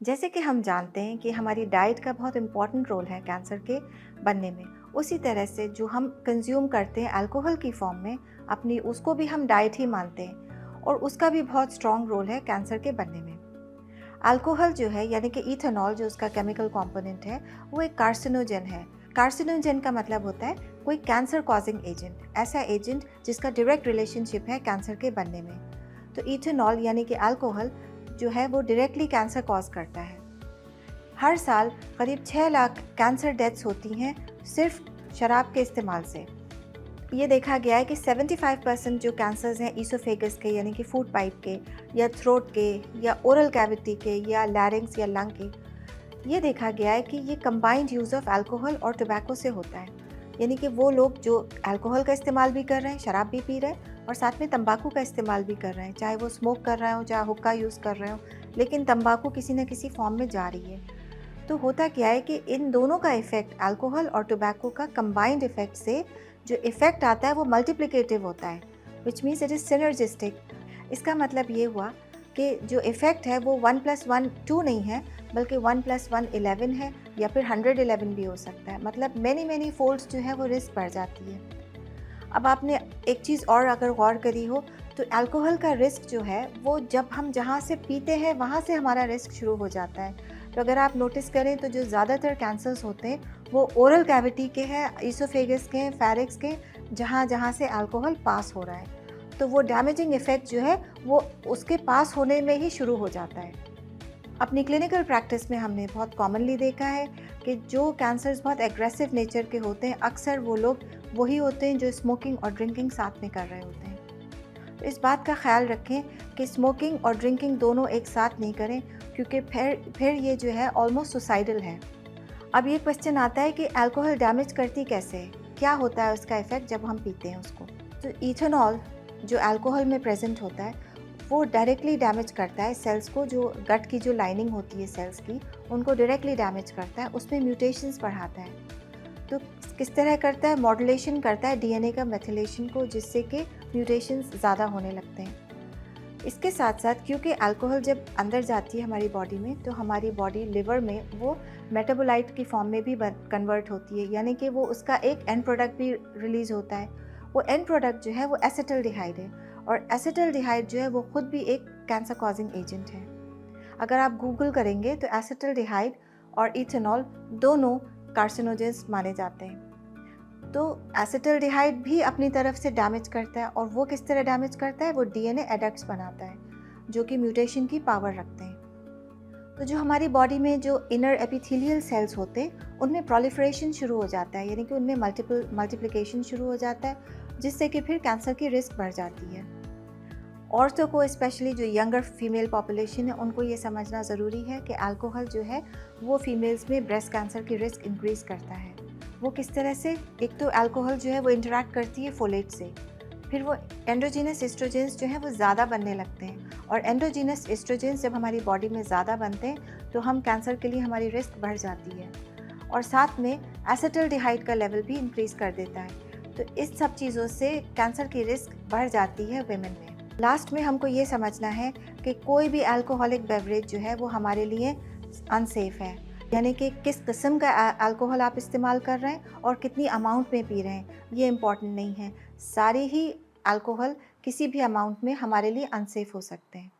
जैसे कि हम जानते हैं कि हमारी डाइट का बहुत इम्पॉर्टेंट रोल है कैंसर के बनने में, उसी तरह से जो हम कंज्यूम करते हैं अल्कोहल की फॉर्म में अपनी, उसको भी हम डाइट ही मानते हैं और उसका भी बहुत स्ट्रॉन्ग रोल है कैंसर के बनने में। अल्कोहल जो है यानी कि इथेनॉल, जो उसका केमिकल कंपोनेंट है, वो एक कार्सिनोजन है। कार्सिनोजन का मतलब होता है कोई कैंसर कॉजिंग एजेंट, ऐसा एजेंट जिसका डायरेक्ट रिलेशनशिप है कैंसर के बनने में। तो इथेनॉल यानी कि अल्कोहल जो है वो डायरेक्टली कैंसर कॉज करता है। हर साल करीब 6 लाख कैंसर डेथ्स होती हैं सिर्फ शराब के इस्तेमाल से। ये देखा गया है कि 75% जो कैंसर्स हैं ईसोफेगस के यानी कि फूड पाइप के, या थ्रोट के, या ओरल कैविटी के, या लैरिंग्स या लंग के, ये देखा गया है कि ये कंबाइंड यूज़ ऑफ अल्कोहल और टोबैको से होता है। यानी कि वो लोग जो अल्कोहल का इस्तेमाल भी कर रहे हैं, शराब भी पी रहे हैं और साथ में तंबाकू का इस्तेमाल भी कर रहे हैं, चाहे वो स्मोक कर रहे हो, चाहे हुक्का यूज़ कर रहे हो, लेकिन तंबाकू किसी न किसी फॉर्म में जा रही है। तो होता क्या है कि इन दोनों का इफ़ेक्ट, अल्कोहल और टोबैको का कंबाइंड इफ़ेक्ट से जो इफ़ेक्ट आता है वो मल्टीप्लिकेटिव होता है, which means it is synergistic. इसका मतलब ये हुआ कि जो इफ़ेक्ट है वो 1 + 1 2 नहीं है, बल्कि 1 + 1 11 है, या फिर 111 भी हो सकता है। मतलब मैनी फोल्ड्स जो है वो रिस्क बढ़ जाती है। अब आपने एक चीज़ और अगर गौर करी हो, तो अल्कोहल का रिस्क जो है वो जब हम जहाँ से पीते हैं वहाँ से हमारा रिस्क शुरू हो जाता है। तो अगर आप नोटिस करें तो जो ज़्यादातर कैंसर्स होते हैं वो ओरल कैविटी के हैं, ईसोफेगस के हैं, फेरिक्स के, जहाँ जहाँ से अल्कोहल पास हो रहा है। तो वो डैमेजिंग इफ़ेक्ट जो है वो उसके पास होने में ही शुरू हो जाता है। अपनी क्लिनिकल प्रैक्टिस में हमने बहुत कॉमनली देखा है कि जो कैंसर्स बहुत एग्रेसिव नेचर के होते हैं, अक्सर वो लोग वही होते हैं जो स्मोकिंग और ड्रिंकिंग साथ में कर रहे होते हैं। तो इस बात का ख्याल रखें कि स्मोकिंग और ड्रिंकिंग दोनों एक साथ नहीं करें, क्योंकि फिर ये जो है ऑलमोस्ट सुसाइडल है। अब ये क्वेश्चन आता है कि अल्कोहल डैमेज करती कैसे है? क्या होता है उसका इफ़ेक्ट जब हम पीते हैं उसको? तो इथेनॉल जो अल्कोहल में प्रेज़ेंट होता है, वो डायरेक्टली डैमेज करता है सेल्स को, जो गट की जो लाइनिंग होती है सेल्स की, उनको डायरेक्टली डैमेज करता है, उसमें म्यूटेशंस बढ़ाता है। तो किस तरह करता है? मॉड्यूलेशन करता है डीएनए का मेथिलेशन को, जिससे कि म्यूटेशंस ज़्यादा होने लगते हैं। इसके साथ साथ क्योंकि अल्कोहल जब अंदर जाती है हमारी बॉडी में, तो हमारी बॉडी लिवर में वो मेटाबोलाइट की फॉर्म में भी कन्वर्ट होती है, यानी कि वो उसका एक एंड प्रोडक्ट भी रिलीज़ होता है। वो एंड प्रोडक्ट जो है वो एसिटल्डिहाइड है, और एसिटल्डिहाइड जो है वो खुद भी एक कैंसर कॉजिंग एजेंट है। अगर आप गूगल करेंगे तो एसिटल्डिहाइड और इथेनॉल दोनों कार्सिनोजेंस माने जाते हैं। तो एसिटल्डिहाइड भी अपनी तरफ से डैमेज करता है, और वो किस तरह डैमेज करता है? वो डीएनए एडक्ट्स बनाता है, जो कि म्यूटेशन की पावर रखते हैं। तो जो हमारी बॉडी में जो इनर एपिथेलियल सेल्स होते हैं, उनमें प्रोलिफरेशन शुरू हो जाता है, यानी कि उनमें मल्टीप्लिकेशन शुरू हो जाता है, जिससे कि फिर कैंसर की रिस्क बढ़ जाती है। औरतों को, स्पेशली जो यंगर फीमेल पॉपुलेशन है, उनको ये समझना ज़रूरी है कि अल्कोहल जो है वो फीमेल्स में ब्रेस्ट कैंसर की रिस्क इंक्रीज़ करता है। वो किस तरह से? एक तो अल्कोहल जो है वो इंटरैक्ट करती है फोलेट से, फिर वो एंडोजीनस एस्ट्रोजेंस जो है वो ज़्यादा बनने लगते हैं, और एंडोजीनस एस्ट्रोजेंस जब हमारी बॉडी में ज़्यादा बनते हैं तो हम कैंसर के लिए हमारी रिस्क बढ़ जाती है, और साथ में एसिटल्डिहाइड का लेवल भी इंक्रीज़ कर देता है। तो इस सब चीज़ों से कैंसर की रिस्क बढ़ जाती है वेमेन में। लास्ट में हमको ये समझना है कि कोई भी अल्कोहलिक बेवरेज जो है वो हमारे लिए अनसेफ है, यानी कि किस किस्म का अल्कोहल आप इस्तेमाल कर रहे हैं और कितनी अमाउंट में पी रहे हैं, ये इम्पॉर्टेंट नहीं है। सारे ही अल्कोहल किसी भी अमाउंट में हमारे लिए अनसेफ हो सकते हैं।